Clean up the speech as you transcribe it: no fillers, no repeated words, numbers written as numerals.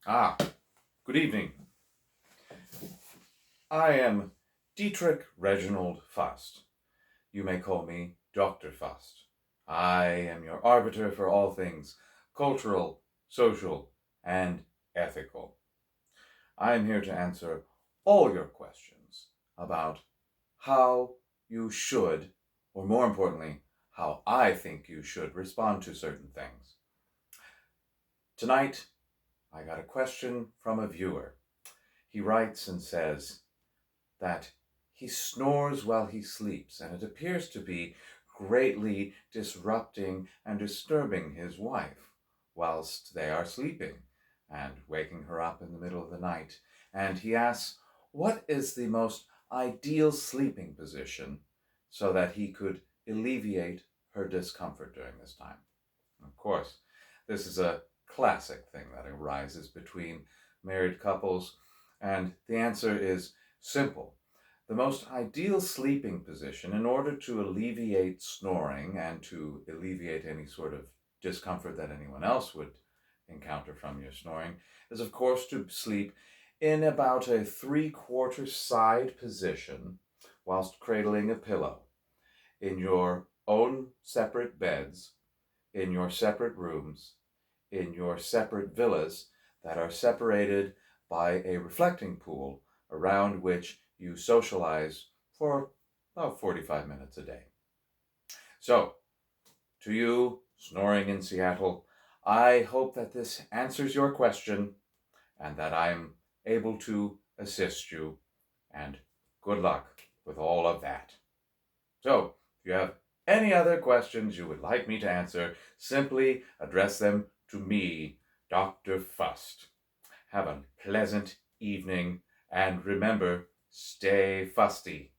Good evening. I am Dietrich Reginald Fust. You may call me Dr. Fust. I am your arbiter for all things cultural, social, and ethical. I am here to answer all your questions about how you should, or more importantly, how I think you should respond to certain things. Tonight, I got a question from a viewer. He writes and says that he snores while he sleeps, and it appears to be greatly disrupting and disturbing his wife whilst they are sleeping and waking her up in the middle of the night. And he asks, what is the most ideal sleeping position so that he could alleviate her discomfort during this time? Of course, this is a classic thing that arises between married couples, and the answer is simple. The most ideal sleeping position, in order to alleviate snoring and to alleviate any sort of discomfort that anyone else would encounter from your snoring, is of course to sleep in about a 3/4 side position whilst cradling a pillow in your own separate beds, in your separate rooms, in your separate villas that are separated by a reflecting pool around which you socialize for about 45 minutes a day. So, to you, snoring in Seattle, I hope that this answers your question and that I'm able to assist you, and good luck with all of that. So, if you have any other questions you would like me to answer, simply address them to me, Dr. Fust. Have a pleasant evening, and remember, stay fusty.